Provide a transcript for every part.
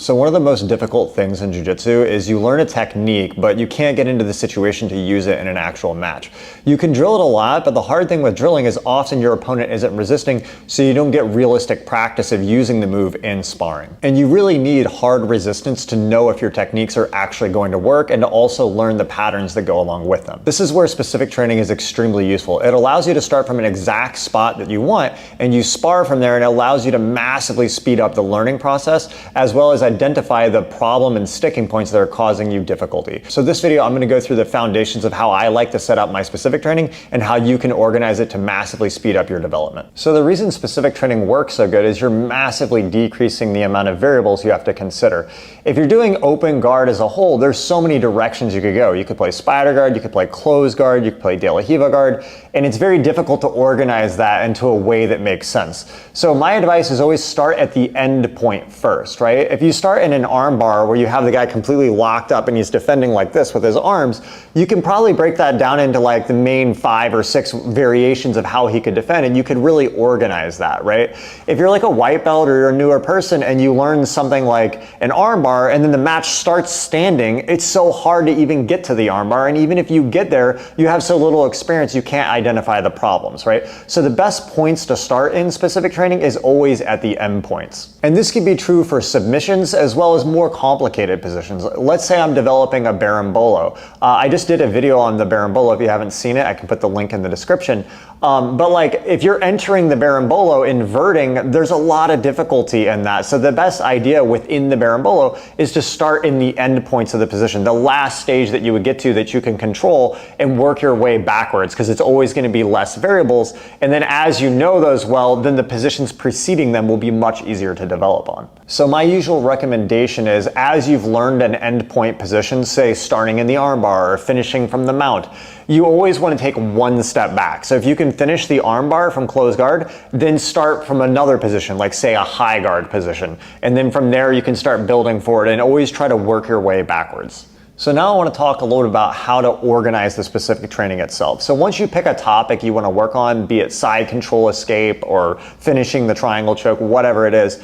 So one of the most difficult things in jiu-jitsu is you learn a technique, but you can't get into the situation to use it in an actual match. You can drill it a lot, but the hard thing with drilling is often your opponent isn't resisting, so you don't get realistic practice of using the move in sparring. And you really need hard resistance to know if your techniques are actually going to work and to also learn the patterns that go along with them. This is where specific training is extremely useful. It allows you to start from an exact spot that you want, and you spar from there, and it allows you to massively speed up the learning process, as well as identify the problem and sticking points that are causing you difficulty. So this video, I'm going to go through the foundations of how I like to set up my specific training and how you can organize it to massively speed up your development. So the reason specific training works so good is you're massively decreasing the amount of variables you have to consider. If you're doing open guard as a whole, there's so many directions you could go. You could play spider guard, you could play closed guard, you could play de la Riva guard, and it's very difficult to organize that into a way that makes sense. So my advice is always start at the end point first, right? If you start in an arm bar where you have the guy completely locked up and he's defending like this with his arms, you can probably break that down into like the main 5 or 6 variations of how he could defend, and you could really organize that, right? If you're like a white belt or you're a newer person and you learn something like an arm bar and then the match starts standing, it's so hard to even get to the arm bar, and even if you get there, you have so little experience you can't identify the problems, right? So the best points to start in specific training is always at the end points. And this can be true for submissions as well as more complicated positions. Let's say I'm developing a berimbolo. I just did a video on the berimbolo. If you haven't seen it, I can put the link in the description. But like if you're entering the berimbolo inverting, there's a lot of difficulty in that. So the best idea within the berimbolo is to start in the end points of the position, the last stage that you would get to that you can control, and work your way backwards, because it's always going to be less variables. And then as you know those well, then the positions preceding them will be much easier to develop on. So my usual recommendation is, as you've learned an end point position, say starting in the armbar or finishing from the mount, you always want to take one step back. So if you can finish the armbar from closed guard, then start from another position, like say a high guard position. And then from there you can start building forward, and always try to work your way backwards. So now I want to talk a little bit about how to organize the specific training itself. So once you pick a topic you want to work on, be it side control escape or finishing the triangle choke, whatever it is,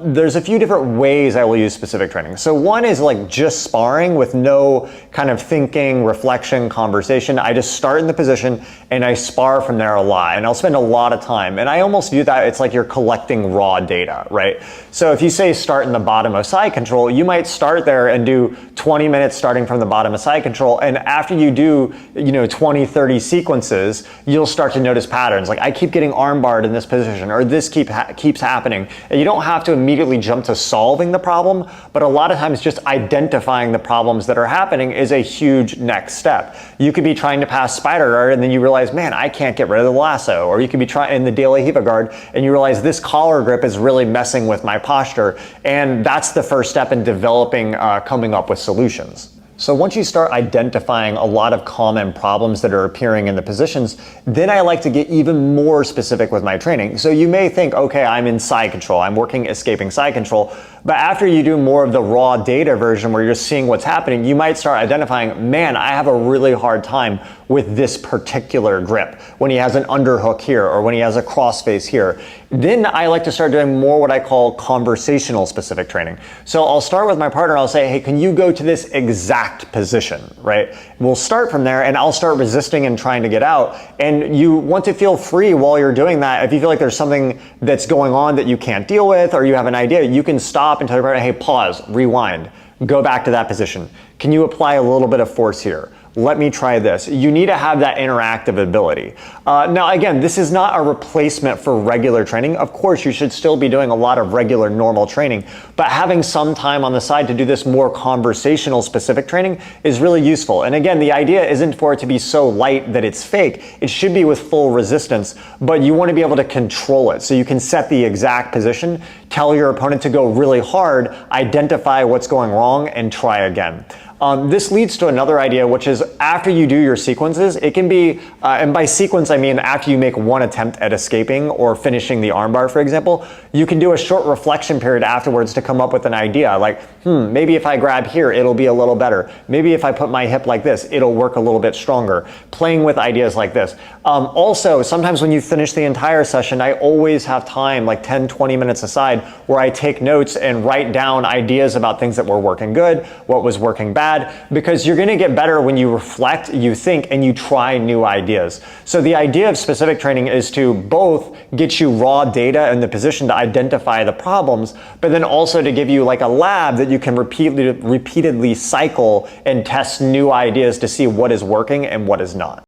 there's a few different ways I will use specific training. So one is like just sparring with no kind of thinking, reflection, conversation. I just start in the position and I spar from there a lot, and I'll spend a lot of time. And I almost view that it's like you're collecting raw data, right? So if you say start in the bottom of side control, you might start there and do 20 minutes starting from the bottom of side control. And after you do, 20, 30 sequences, you'll start to notice patterns. Like I keep getting arm barred in this position, or this keeps happening. And you don't have to immediately jump to solving the problem, but a lot of times just identifying the problems that are happening is a huge next step. You could be trying to pass spider guard and then you realize, man, I can't get rid of the lasso. Or you could be trying in the de la Riva guard and you realize this collar grip is really messing with my posture. And that's the first step in developing, coming up with solutions. So once you start identifying a lot of common problems that are appearing in the positions, then I like to get even more specific with my training. So you may think, okay, I'm in side control, I'm working escaping side control, but after you do more of the raw data version where you're seeing what's happening, you might start identifying, man, I have a really hard time with this particular grip, when he has an underhook here or when he has a crossface here. Then I like to start doing more what I call conversational specific training. So I'll start with my partner, I'll say, hey, can you go to this exact position, right? We'll start from there and I'll start resisting and trying to get out. And you want to feel free while you're doing that. If you feel like there's something that's going on that you can't deal with, or you have an idea, you can stop and tell your partner, hey, pause, rewind, go back to that position. Can you apply a little bit of force here? Let me try this. You need to have that interactive ability. Now, again, this is not a replacement for regular training. Of course, you should still be doing a lot of regular normal training, but having some time on the side to do this more conversational specific training is really useful. And again, the idea isn't for it to be so light that it's fake. It should be with full resistance, but you want to be able to control it. So you can set the exact position, tell your opponent to go really hard, identify what's going wrong, and try again. This leads to another idea, which is after you do your sequences, it can be, and by sequence I mean after you make one attempt at escaping or finishing the armbar, for example, you can do a short reflection period afterwards to come up with an idea like, maybe if I grab here, it'll be a little better. Maybe if I put my hip like this, it'll work a little bit stronger. Playing with ideas like this. Also, sometimes when you finish the entire session, I always have time, like 10, 20 minutes aside, where I take notes and write down ideas about things that were working good, what was working bad, because you're gonna get better when you reflect, you think, and you try new ideas. So the idea of specific training is to both get you raw data in the position to identify the problems, but then also to give you like a lab that you can repeatedly cycle and test new ideas to see what is working and what is not.